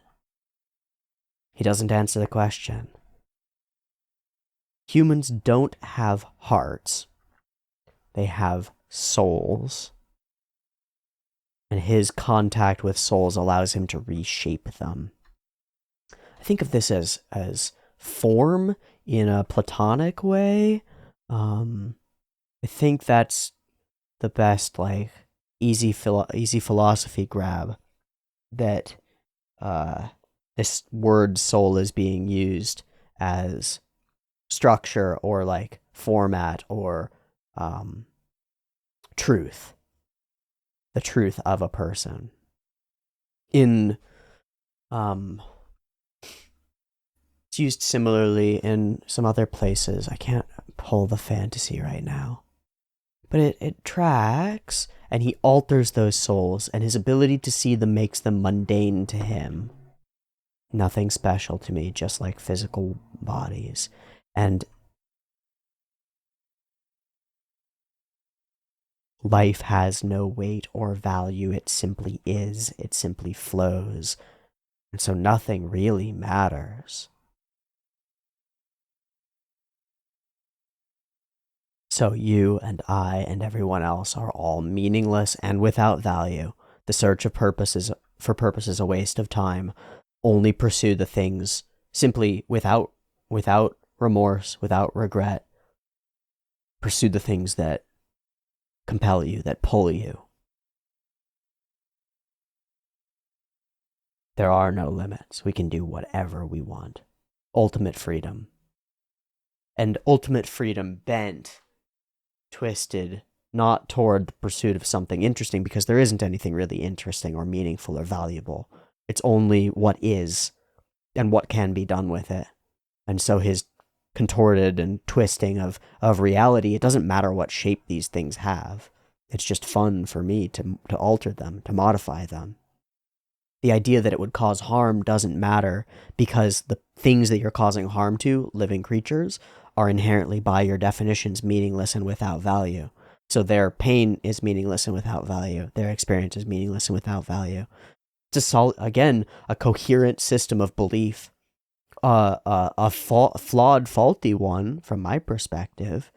A: He doesn't answer the question. Humans don't have hearts. They have souls. And his contact with souls allows him to reshape them. I think of this as form in a platonic way. I think that's the best, like, easy philosophy grab that this word soul is being used as structure or like format or truth. The truth of a person. It's used similarly in some other places. I can't pull the fantasy right now. But it tracks, and he alters those souls, and his ability to see them makes them mundane to him. Nothing special to me, just like physical bodies. And life has no weight or value. It simply is. It simply flows. And so nothing really matters. So you and I and everyone else are all meaningless and without value. The search of purpose is for purposes a waste of time. Only pursue the things simply without remorse, without regret. Pursue the things that compel you, that pull you. There are no limits. We can do whatever we want. Ultimate freedom. And ultimate freedom bent, twisted, not toward the pursuit of something interesting, because there isn't anything really interesting or meaningful or valuable. It's only what is and what can be done with it. And so his contorted and twisting of reality, it doesn't matter what shape these things have. It's just fun for me to alter them, to modify them. The idea that it would cause harm doesn't matter, because the things that you're causing harm to, living creatures, are inherently by your definitions meaningless and without value. So their pain is meaningless and without value. Their experience is meaningless and without value. It's a coherent system of belief. Flawed, faulty one, from my perspective.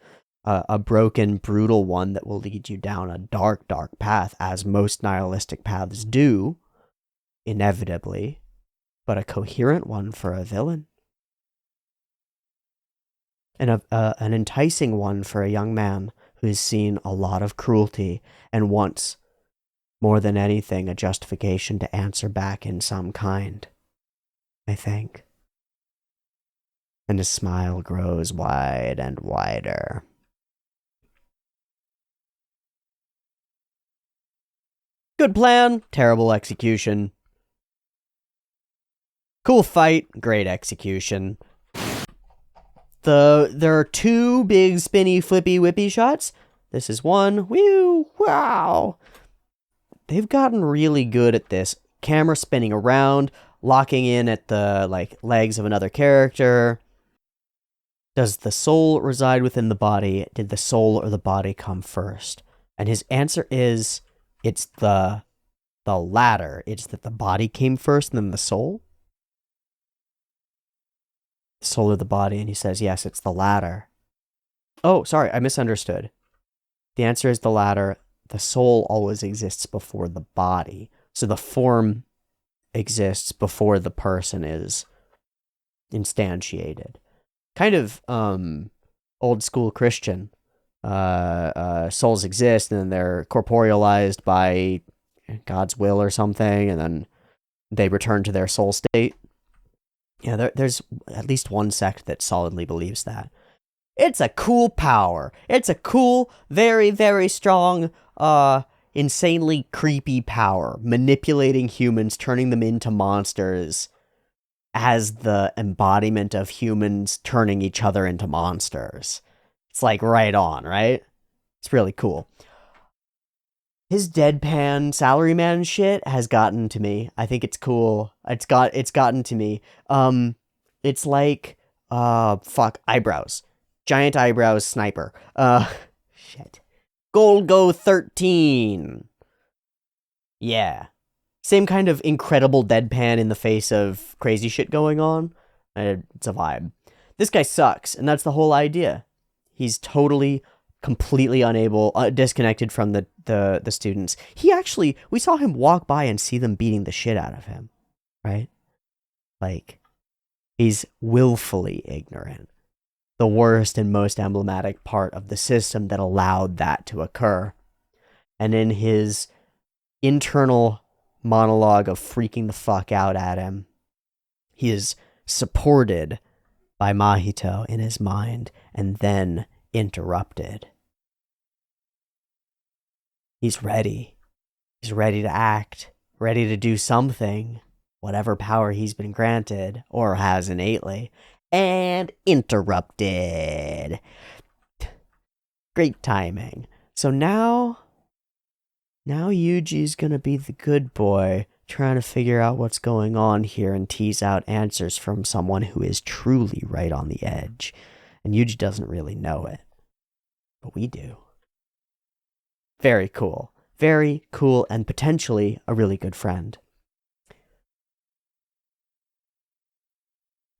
A: A broken, brutal one that will lead you down a dark, dark path, as most nihilistic paths do, inevitably. But a coherent one for a villain. And an enticing one for a young man who's seen a lot of cruelty and wants, more than anything, a justification to answer back in some kind, I think. And his smile grows wide and wider. Good plan, terrible execution. Cool fight, great execution. There are two big spinny flippy whippy shots. This is one. Whew, wow. They've gotten really good at this. Camera spinning around, locking in at the legs of another character. Does the soul reside within the body? Did the soul or the body come first? And his answer is, it's the latter. It's that the body came first and then the soul. The soul or the body, and he says, yes, it's the latter. Oh, sorry, I misunderstood. The answer is the latter. The soul always exists before the body. So the form exists before the person is instantiated. Kind of old school Christian. Souls exist, and then they're corporealized by God's will or something, and then they return to their soul state. Yeah, there's at least one sect that solidly believes that. It's a cool power. It's a cool, very, very strong, insanely creepy power. Manipulating humans, turning them into monsters as the embodiment of humans turning each other into monsters. It's right on, right? It's really cool. His deadpan salaryman shit has gotten to me. I think it's cool. It's gotten to me. It's eyebrows. Giant eyebrows sniper. Shit. Golgo 13. Yeah. Same kind of incredible deadpan in the face of crazy shit going on. It's a vibe. This guy sucks, and that's the whole idea. He's totally, completely unable, disconnected from the students. We saw him walk by and see them beating the shit out of him, right? He's willfully ignorant. The worst and most emblematic part of the system that allowed that to occur. And in his internal monologue of freaking the fuck out at him, he is supported by Mahito in his mind and then interrupted. He's ready. He's ready to act, ready to do something, whatever power he's been granted or has innately, and interrupted. Great timing. So now Yuji's gonna be the good boy, trying to figure out what's going on here and tease out answers from someone who is truly right on the edge. And Yuji doesn't really know it, but we do. Very cool. Very cool, and potentially a really good friend.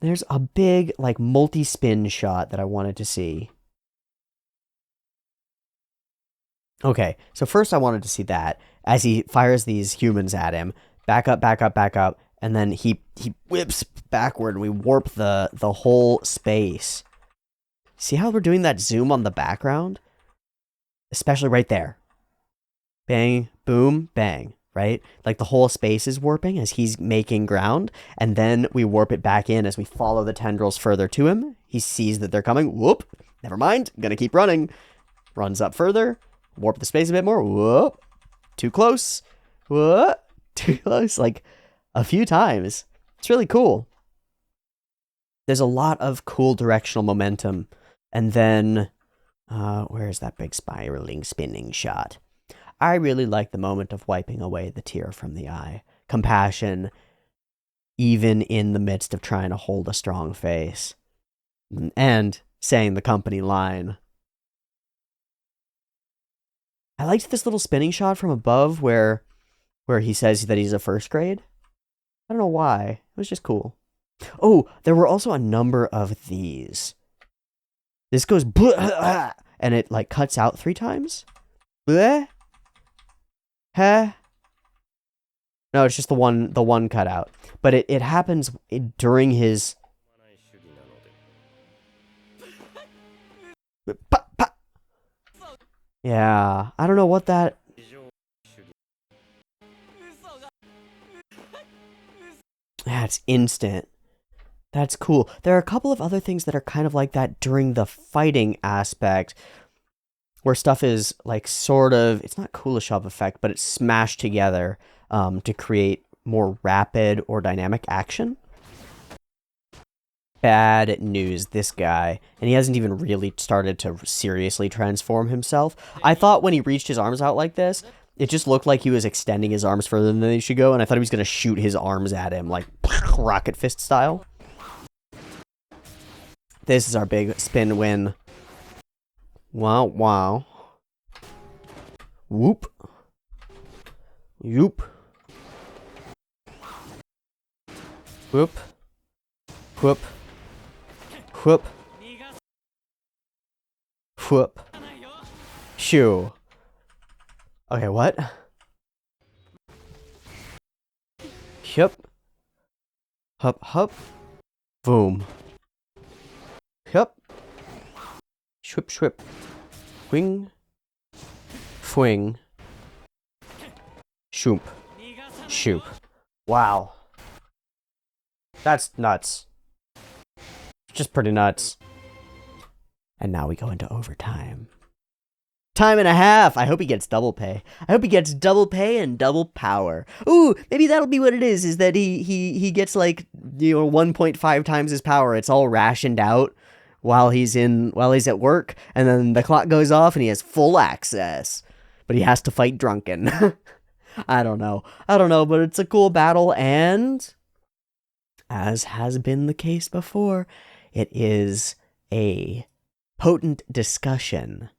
A: There's a big, multi-spin shot that I wanted to see. Okay, so first I wanted to see that, as he fires these humans at him, back up, back up, back up, and then he whips backward and we warp the whole space. See how we're doing that zoom on the background? Especially right there. Bang, boom, bang, right? Like the whole space is warping as he's making ground, and then we warp it back in as we follow the tendrils further to him. He sees that they're coming. Whoop, never mind, gonna keep running. Runs up further, warp the space a bit more. Whoop, too close. Whoop, too close, like a few times. It's really cool. There's a lot of cool directional momentum. And then, where's that big spiraling spinning shot? I really like the moment of wiping away the tear from the eye. Compassion, even in the midst of trying to hold a strong face. And saying the company line. I liked this little spinning shot from above where he says that he's a first grade. I don't know why. It was just cool. Oh, there were also a number of these. This goes bleh, and it like cuts out 3 times. Bleh. Huh? No, it's just the one cut out. But it happens during his Yeah, I don't know what that. Yeah, it's instant. That's cool. There are a couple of other things that are kind of like that during the fighting aspect, where stuff is like sort of, it's not Kuleshov effect, but it's smashed together to create more rapid or dynamic action. Bad news, this guy, and he hasn't even really started to seriously transform himself. I thought when he reached his arms out like this, it just looked like he was extending his arms further than they should go, and I thought he was going to shoot his arms at him, like rocket fist style. This is our big spin win. Wow, wow. Whoop. Whoop. Whoop. Whoop. Whoop. Whoop. Shoo. Okay, what? Hup. Hup, hup. Boom. Hup. Shwip, shwip. Wing. Fwing. Shoop. Shoop. Wow. That's nuts. Just pretty nuts. And now we go into overtime. Time and a half. I hope he gets double pay. I hope he gets double pay and double power. Ooh, maybe that'll be what it is that he gets like, 1.5 times his power. It's all rationed out while he's at work, and then the clock goes off and he has full access. But he has to fight drunken. I don't know, but it's a cool battle, and as has been the case before, it is a potent discussion,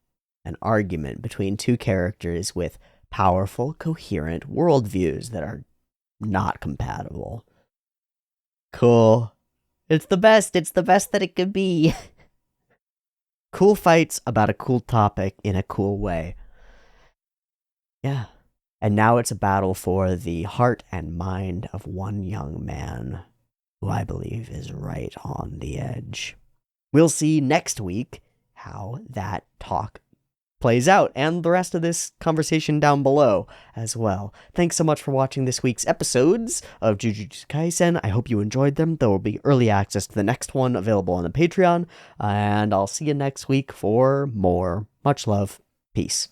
A: an argument between two characters with powerful, coherent worldviews that are not compatible. Cool. It's the best that it could be. Cool fights about a cool topic in a cool way. Yeah. And now it's a battle for the heart and mind of one young man, who I believe is right on the edge. We'll see next week how that talk plays out, and the rest of this conversation down below as well. Thanks so much for watching this week's episodes of Jujutsu Kaisen. I hope you enjoyed them. There will be early access to the next one available on the Patreon, and I'll see you next week for more. Much love. Peace.